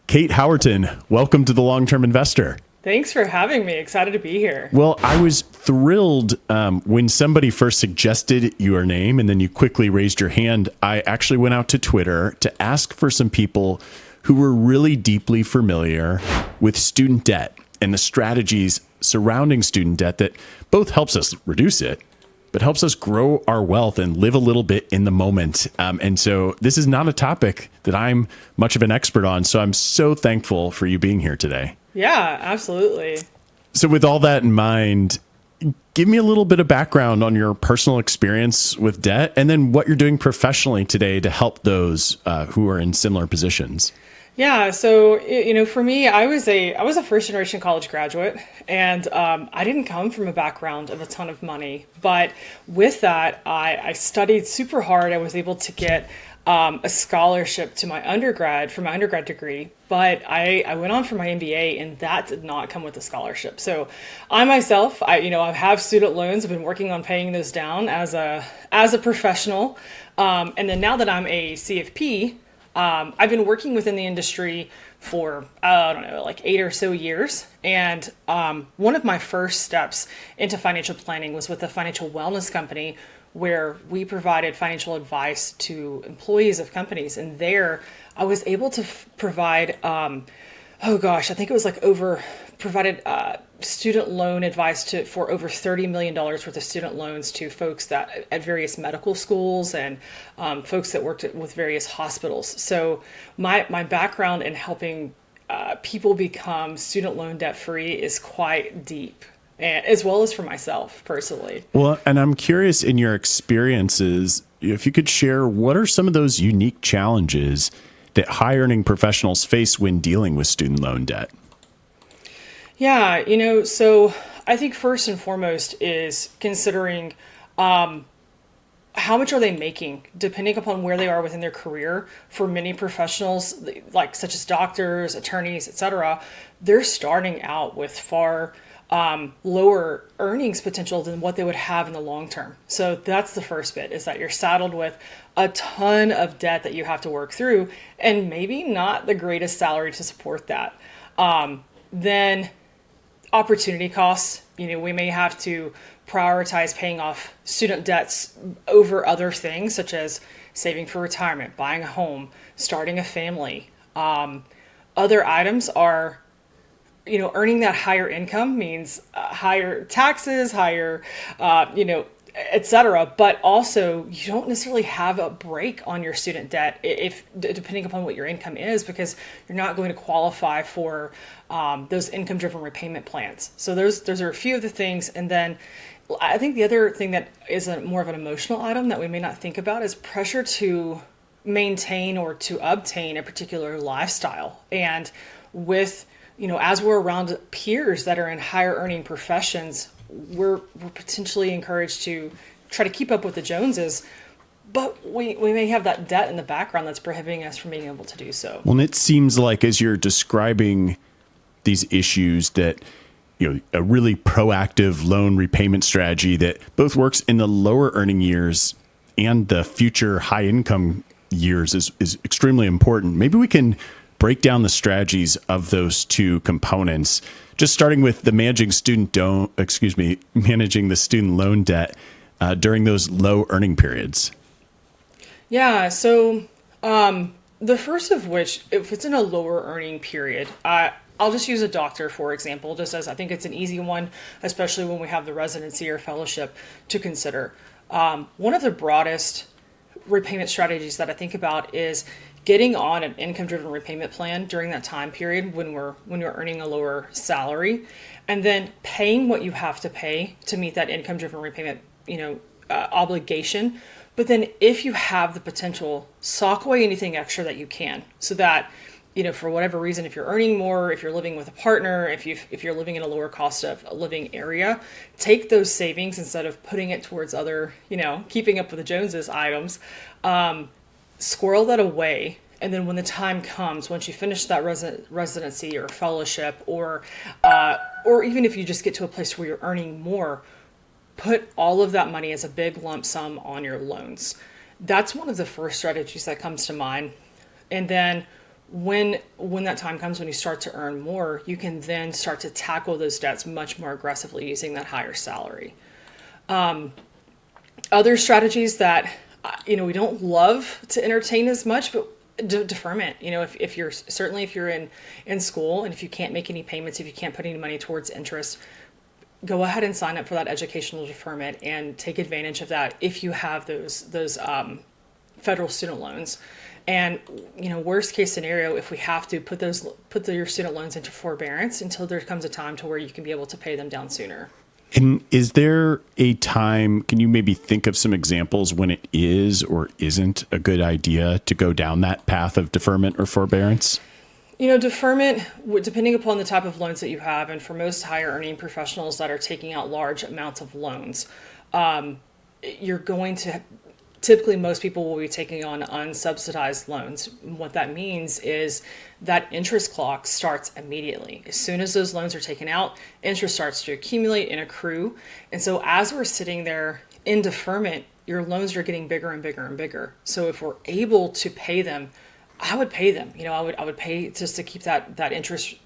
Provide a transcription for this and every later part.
Cait Howerton, welcome to the Long-Term Investor. Thanks for having me. Excited to be here. Well, I was thrilled when somebody first suggested your name and then you quickly raised your hand. I actually went out to Twitter to ask for some people who were really deeply familiar with student debt and the strategies surrounding student debt that both helps us reduce it, but helps us grow our wealth and live a little bit in the moment. And so this is not a topic that I'm much of an expert on. So I'm so thankful for you being here today. Yeah, absolutely. So with all that in mind, give me a little bit of background on your personal experience with debt and then what you're doing professionally today to help those who are in similar positions. Yeah, so for me, I was a first generation college graduate, and I didn't come from a background of a ton of money. But with that, I studied super hard. I was able to get a scholarship to my undergrad for my undergrad degree, but I went on for my MBA, and that did not come with a scholarship. So I myself, I have student loans. I've been working on paying those down as a professional, and then now that I'm a CFP. I've been working within the industry for, like 8 or so years. And one of my first steps into financial planning was with a financial wellness company where we provided financial advice to employees of companies. And there I was able to provide, I think it was provided student loan advice for over $30 million worth of student loans to folks that at various medical schools and folks that worked with various hospitals. So my background in helping people become student loan debt free is quite deep, and as well as for myself personally. Well, and I'm curious in your experiences, if you could share what are some of those unique challenges that high earning professionals face when dealing with student loan debt? Yeah, so I think first and foremost is considering how much are they making, depending upon where they are within their career. For many professionals, like such as doctors, attorneys, etc., they're starting out with far lower earnings potential than what they would have in the long term. So that's the first bit, is that you're saddled with a ton of debt that you have to work through, and maybe not the greatest salary to support that. Then opportunity costs, we may have to prioritize paying off student debts over other things, such as saving for retirement, buying a home, starting a family. Other items are, earning that higher income means higher taxes, higher, et cetera. But also, you don't necessarily have a break on your student debt if depending upon what your income is, because you're not going to qualify for those income-driven repayment plans. So those are a few of the things. And then I think the other thing that is more of an emotional item that we may not think about is pressure to maintain or to obtain a particular lifestyle. And with, as we're around peers that are in higher earning professions, we're potentially encouraged to try to keep up with the Joneses, but we may have that debt in the background that's prohibiting us from being able to do so. Well, and it seems like as you're describing these issues that, a really proactive loan repayment strategy that both works in the lower earning years and the future high income years is extremely important. Maybe we can break down the strategies of those two components, just starting with the managing the student loan debt during those low earning periods. Yeah. So the first of which, if it's in a lower earning period, I'll just use a doctor, for example, just as I think it's an easy one, especially when we have the residency or fellowship to consider. One of the broadest repayment strategies that I think about is getting on an income-driven repayment plan during that time period when you're earning a lower salary, and then paying what you have to pay to meet that income-driven repayment, obligation. But then if you have the potential, sock away anything extra that you can, so that, for whatever reason, if you're earning more, if you're living with a partner, if you're living in a lower cost of living area, take those savings instead of putting it towards other, keeping up with the Joneses items. Squirrel that away, and then when the time comes, once you finish that residency or fellowship, or even if you just get to a place where you're earning more, put all of that money as a big lump sum on your loans. That's one of the first strategies that comes to mind. And then when that time comes, when you start to earn more, you can then start to tackle those debts much more aggressively using that higher salary. Other strategies that we don't love to entertain as much, but deferment. If you're certainly if you're in school and if you can't make any payments, if you can't put any money towards interest, go ahead and sign up for that educational deferment and take advantage of that if you have those federal student loans. And worst case scenario, if we have to put your student loans into forbearance until there comes a time to where you can be able to pay them down sooner. And is there a time, can you maybe think of some examples when it is or isn't a good idea to go down that path of deferment or forbearance? Deferment, depending upon the type of loans that you have, and for most higher earning professionals that are taking out large amounts of loans, you're going to typically, most people will be taking on unsubsidized loans. What that means is that interest clock starts immediately. As soon as those loans are taken out, interest starts to accumulate and accrue. And so as we're sitting there in deferment, your loans are getting bigger and bigger and bigger. So if we're able to pay them, I would pay them. I would pay just to keep that interest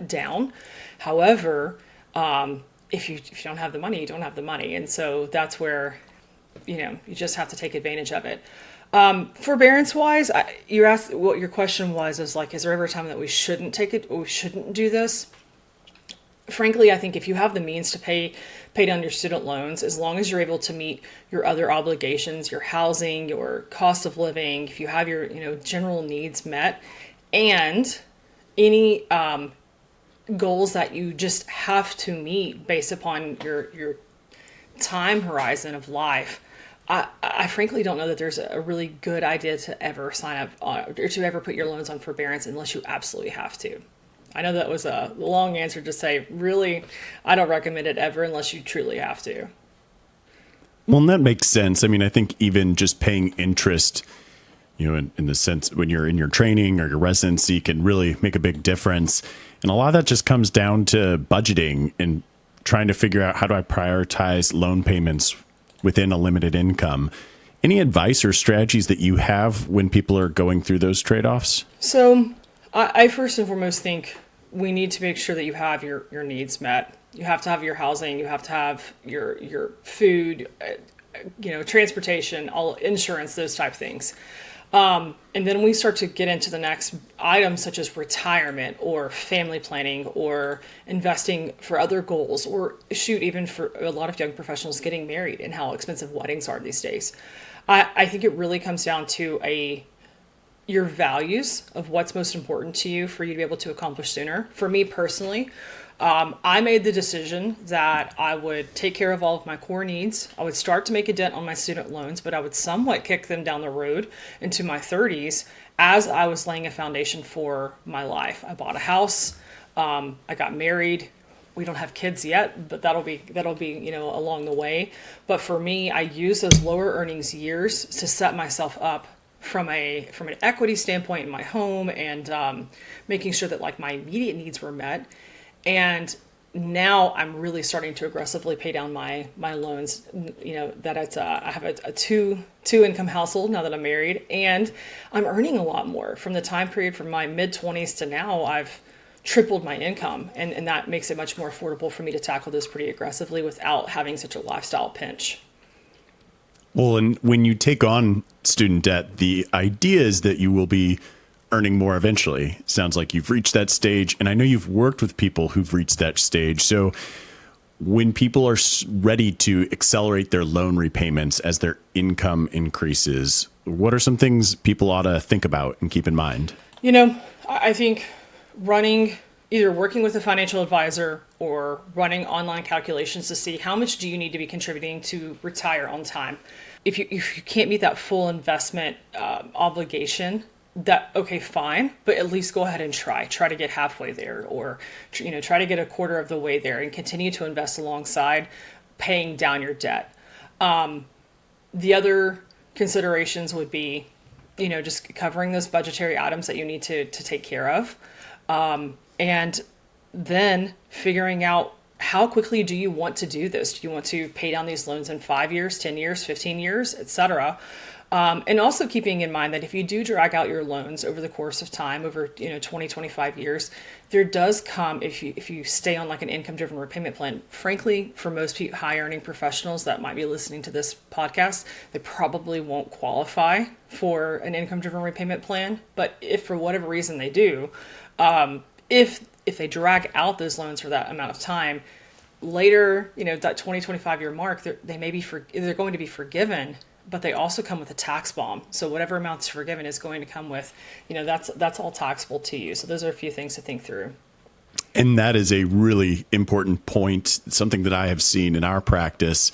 down. However, if you don't have the money, you don't have the money. And so that's where you just have to take advantage of it. Forbearance wise, you asked what your question was, is there ever a time that we shouldn't take it or we shouldn't do this? Frankly, I think if you have the means to pay down your student loans, as long as you're able to meet your other obligations, your housing, your cost of living, if you have your general needs met, and any goals that you just have to meet based upon your time horizon of life, I frankly don't know that there's a really good idea to ever sign up or to ever put your loans on forbearance unless you absolutely have to. I know that was a long answer to say, really, I don't recommend it ever unless you truly have to. Well, and that makes sense. I mean, I think even just paying interest, in the sense when you're in your training or your residency can really make a big difference. And a lot of that just comes down to budgeting and trying to figure out, how do I prioritize loan payments within a limited income? Any advice or strategies that you have when people are going through those trade-offs? So I first and foremost think we need to make sure that you have your needs met. You have to have your housing, you have to have your food, transportation, all insurance, those type of things. And then we start to get into the next items such as retirement or family planning or investing for other goals, or even for a lot of young professionals getting married and how expensive weddings are these days. I think it really comes down to your values of what's most important to you for you to be able to accomplish sooner. For me personally, I made the decision that I would take care of all of my core needs. I would start to make a dent on my student loans, but I would somewhat kick them down the road into my 30s as I was laying a foundation for my life. I bought a house. I got married. We don't have kids yet, but that'll be along the way. But for me, I use those lower earnings years to set myself up from an equity standpoint in my home and making sure that my immediate needs were met. And now I'm really starting to aggressively pay down my loans. I have a two income household now that I'm married, and I'm earning a lot more. From the time period from my mid-20s to now, I've tripled my income, and that makes it much more affordable for me to tackle this pretty aggressively without having such a lifestyle pinch. Well, and when you take on student debt, the idea is that you will be earning more eventually. Sounds like you've reached that stage, and I know you've worked with people who've reached that stage. So when people are ready to accelerate their loan repayments as their income increases, what are some things people ought to think about and keep in mind? I think either working with a financial advisor or running online calculations to see how much do you need to be contributing to retire on time. If you can't meet that full investment obligation, okay, fine, but at least go ahead and try to get halfway there, or try to get a quarter of the way there and continue to invest alongside paying down your debt. The other considerations would be, just covering those budgetary items that you need to take care of. And then figuring out, how quickly do you want to do this? Do you want to pay down these loans in 5 years, 10 years, 15 years, etc.? And also keeping in mind that if you do drag out your loans over the course of time, over 20, 25 years, there does come, if you stay on like an income-driven repayment plan, frankly, for most high-earning professionals that might be listening to this podcast, they probably won't qualify for an income-driven repayment plan. But if for whatever reason they do, if they drag out those loans for that amount of time, later, that 20, 25-year mark, they're going to be forgiven, but they also come with a tax bomb. So whatever amount's forgiven is going to come with, that's all taxable to you. So those are a few things to think through. And that is a really important point, something that I have seen in our practice.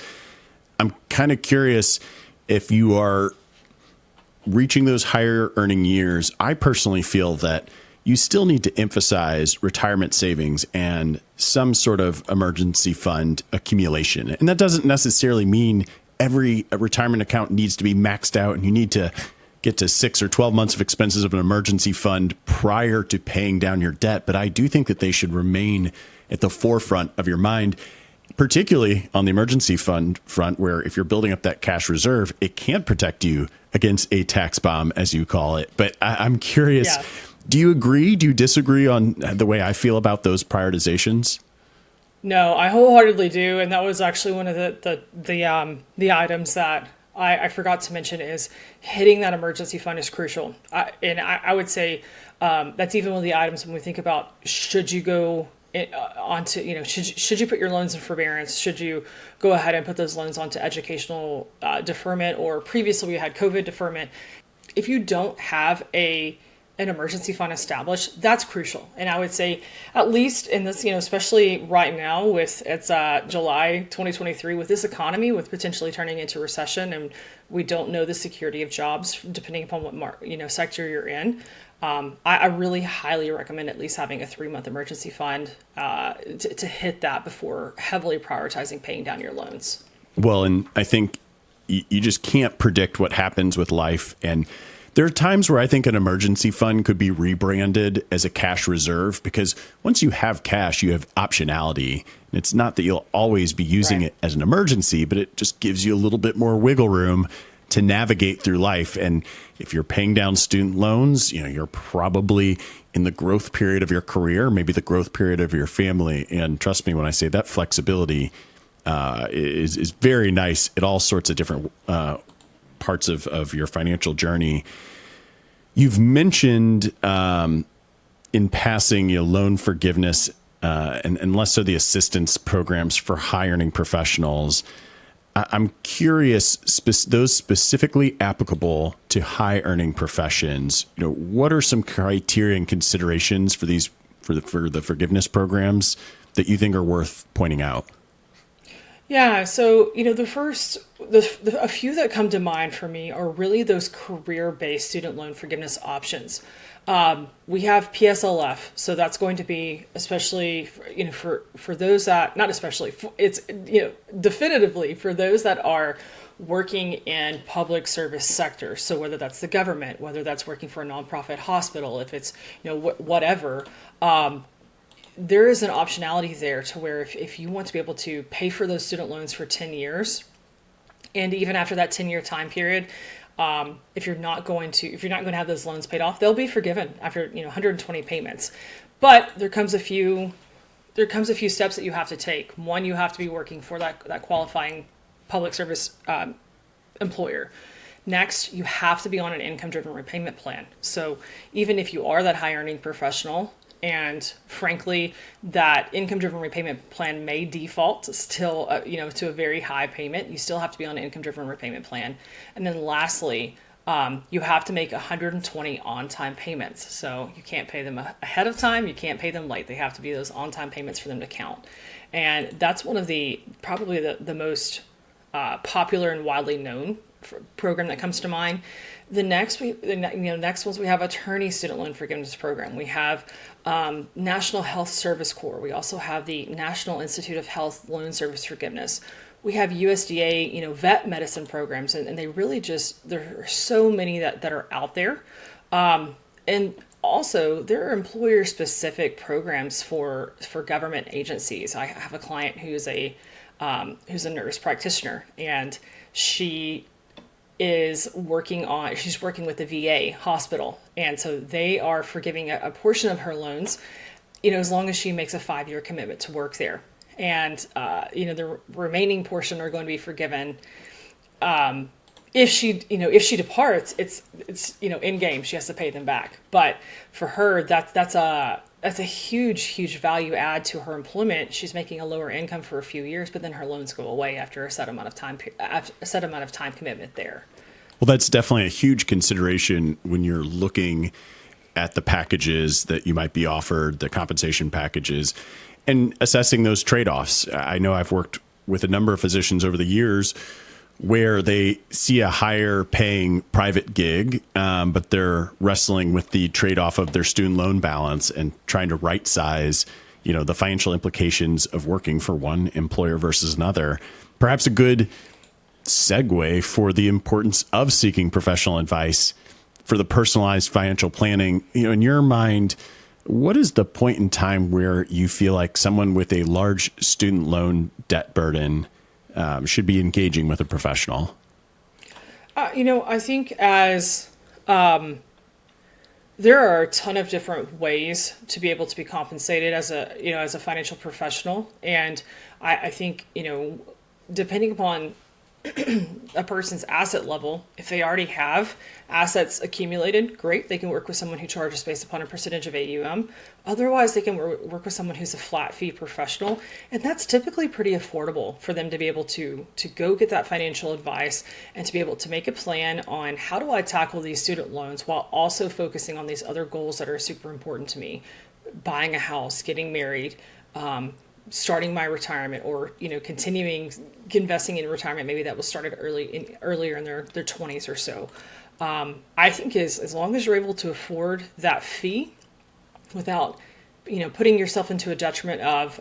I'm kind of curious if you are reaching those higher earning years. I personally feel that you still need to emphasize retirement savings and some sort of emergency fund accumulation. And that doesn't necessarily mean every retirement account needs to be maxed out and you need to get to 6 or 12 months of expenses of an emergency fund prior to paying down your debt. But I do think that they should remain at the forefront of your mind, particularly on the emergency fund front, where if you're building up that cash reserve, it can protect you against a tax bomb, as you call it. But I'm curious, do you agree? Do you disagree on the way I feel about those prioritizations? No, I wholeheartedly do, and that was actually one of the items that I forgot to mention is hitting that emergency fund is crucial. I would say that's even one of the items when we think about should you go onto, should you put your loans in forbearance? Should you go ahead and put those loans onto educational deferment, or previously we had COVID deferment? If you don't have an emergency fund established, that's crucial. And I would say, at least in this, especially right now it's July 2023, with this economy, with potentially turning into recession, and we don't know the security of jobs depending upon what sector you're in. I really highly recommend at least having a 3-month emergency fund to hit that before heavily prioritizing paying down your loans. Well, and I think you just can't predict what happens with life. And there are times where I think an emergency fund could be rebranded as a cash reserve, because once you have cash, you have optionality. And it's not that you'll always be using it as an emergency, but it just gives you a little bit more wiggle room to navigate through life. And if you're paying down student loans, you're probably in the growth period of your career, maybe the growth period of your family. And trust me when I say that flexibility is very nice at all sorts of different parts of your financial journey. You've mentioned in passing loan forgiveness and less so the assistance programs for high earning professionals. I'm curious, those specifically applicable to high earning professions, what are some criteria and considerations for the forgiveness programs that you think are worth pointing out? Yeah, so a few that come to mind for me are really those career-based student loan forgiveness options. We have PSLF, so that's going to be especially for those that, not especially, it's definitively for those that are working in public service sectors. So whether that's the government, whether that's working for a nonprofit hospital, if it's whatever. There is an optionality there to where if you want to be able to pay for those student loans for 10 years, and even after that 10-year time period, if you're not going to have those loans paid off, they'll be forgiven after 120 payments. But there comes a few steps that you have to take. One, you have to be working for that qualifying public service employer. Next, you have to be on an income-driven repayment plan. So even if you are that high-earning professional, and frankly, that income-driven repayment plan may default still, to a very high payment, you still have to be on an income-driven repayment plan. And then lastly, you have to make 120 on-time payments. So you can't pay them ahead of time. You can't pay them late. They have to be those on-time payments for them to count. And that's one of probably the most popular and widely known program that comes to mind. The next ones we have attorney student loan forgiveness program. We have National Health Service Corps. We also have the National Institute of Health Loan Service Forgiveness. We have USDA, vet medicine programs, and they really there are so many that are out there. And also there are employer specific programs for government agencies. I have a client who's a nurse practitioner, and she she's working with the VA hospital. And so they are forgiving a portion of her loans, as long as she makes a 5-year commitment to work there. And, the remaining portion are going to be forgiven. If she departs, it's in game, she has to pay them back. But for her, that's a huge value add to her employment. She's making a lower income for a few years, but then her loans go away after a set amount of time commitment there. Well, that's definitely a huge consideration when you're looking at the packages that you might be offered, the compensation packages, and assessing those trade-offs. I know I've worked with a number of physicians over the years where they see a higher paying private gig, but they're wrestling with the trade-off of their student loan balance and trying to right size, the financial implications of working for one employer versus another. Perhaps a good segue for the importance of seeking professional advice for the personalized financial planning. In your mind, what is the point in time where you feel like someone with a large student loan debt burden should be engaging with a professional? I think as there are a ton of different ways to be able to be compensated as a financial professional, and I think depending upon a person's asset level, if they already have assets accumulated, great, they can work with someone who charges based upon a percentage of AUM. Otherwise, they can work with someone who's a flat fee professional, and that's typically pretty affordable for them to be able to go get that financial advice and to be able to make a plan on how do I tackle these student loans while also focusing on these other goals that are super important to me: buying a house, getting married, starting my retirement, or continuing investing in retirement. Maybe that was started earlier in their 20s or so. I think as long as you're able to afford that fee without putting yourself into a detriment of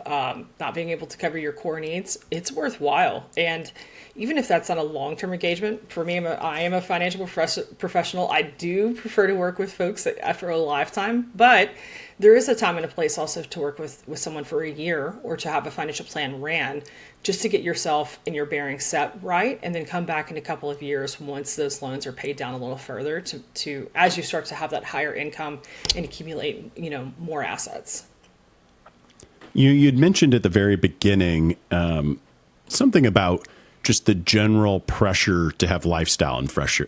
not being able to cover your core needs, it's worthwhile. And even if that's not a long-term engagement, for me, I am a financial professional. I do prefer to work with folks for a lifetime, but there is a time and a place also to work with someone for a year, or to have a financial plan ran, just to get yourself and your bearings set right, and then come back in a couple of years once those loans are paid down a little further to as you start to have that higher income and accumulate more assets. You'd mentioned at the very beginning something about just the general pressure to have lifestyle inflation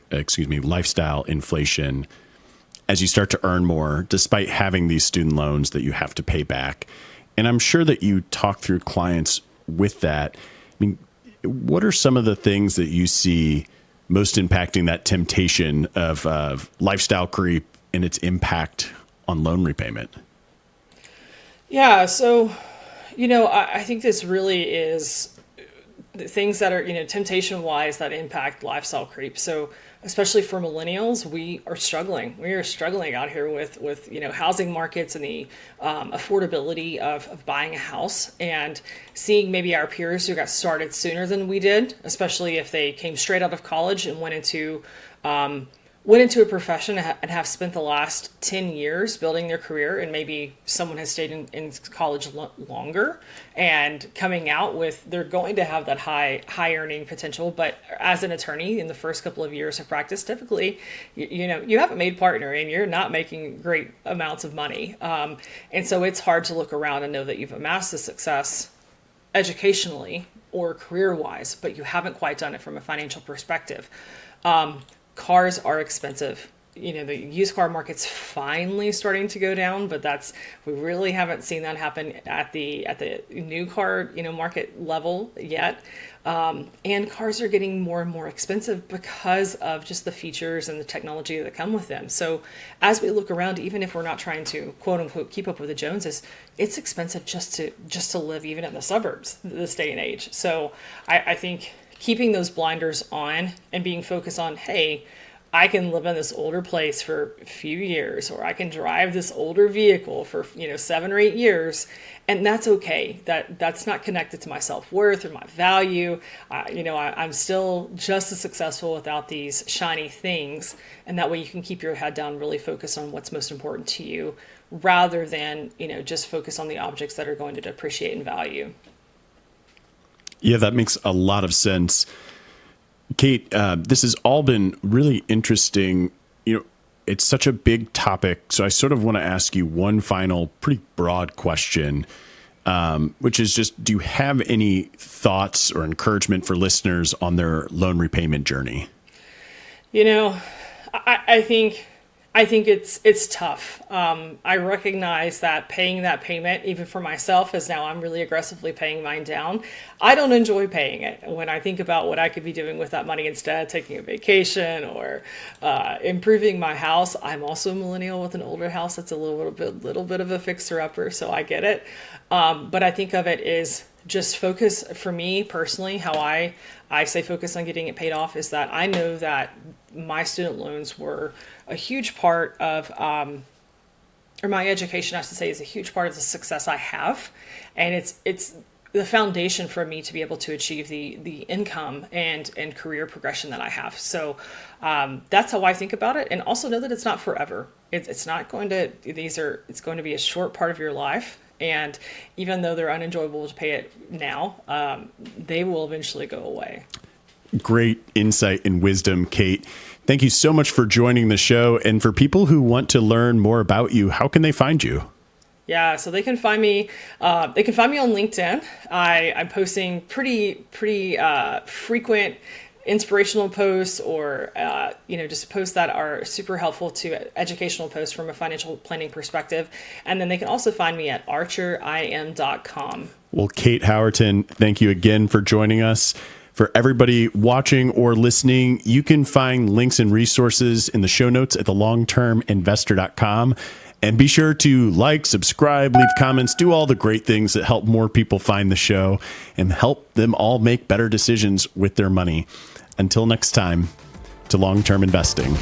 as you start to earn more, despite having these student loans that you have to pay back. And I'm sure that you talk through clients with that. I mean, what are some of the things that you see most impacting that temptation of lifestyle creep and its impact on loan repayment? Yeah, so, I think this really is the things that are, temptation-wise that impact lifestyle creep. So especially for millennials, we are struggling. We are struggling out here with housing markets and the affordability of buying a house, and seeing maybe our peers who got started sooner than we did, especially if they came straight out of college and went into a profession and have spent the last 10 years building their career, and maybe someone has stayed in college longer and coming out with, they're going to have that high earning potential. But as an attorney in the first couple of years of practice, typically, you haven't made partner and you're not making great amounts of money. And so it's hard to look around and know that you've amassed the success educationally or career-wise, but you haven't quite done it from a financial perspective. Cars are expensive. The used car market's finally starting to go down, but we really haven't seen that happen at the new car market level yet. And cars are getting more and more expensive because of just the features and the technology that come with them. So as we look around, even if we're not trying to quote unquote keep up with the Joneses, it's expensive just to live even in the suburbs this day and age. So I think keeping those blinders on and being focused on, hey, I can live in this older place for a few years, or I can drive this older vehicle for 7 or 8 years, and that's okay. That's not connected to my self-worth or my value. I'm still just as successful without these shiny things, and that way you can keep your head down, really focus on what's most important to you, rather than just focus on the objects that are going to depreciate in value. Yeah, that makes a lot of sense. Cait, this has all been really interesting. It's such a big topic. So I sort of want to ask you one final pretty broad question, which is just, do you have any thoughts or encouragement for listeners on their loan repayment journey? I think it's tough. I recognize that paying that payment, even for myself, as now I'm really aggressively paying mine down. I don't enjoy paying it. When I think about what I could be doing with that money instead, taking a vacation or improving my house. I'm also a millennial with an older house that's a little bit of a fixer-upper, so I get it. But I think of it as just focus, for me personally, how I say focus on getting it paid off is that I know that my student loans were a huge part of, or my education, I should say, is a huge part of the success I have. And it's the foundation for me to be able to achieve the income and career progression that I have. So that's how I think about it. And also know that it's not forever. It's not going to, it's going to be a short part of your life. And even though they're unenjoyable to pay it now, they will eventually go away. Great insight and wisdom, Cait. Thank you so much for joining the show. And for people who want to learn more about you, how can they find you? Yeah, so they can find me. They can find me on LinkedIn. I'm posting pretty frequent inspirational posts, or just posts that are super helpful to educational posts from a financial planning perspective. And then they can also find me at archerim.com. Well, Cait Howerton, thank you again for joining us. For everybody watching or listening, you can find links and resources in the show notes at thelongterminvestor.com. And be sure to like, subscribe, leave comments, do all the great things that help more people find the show and help them all make better decisions with their money. Until next time, to long-term investing.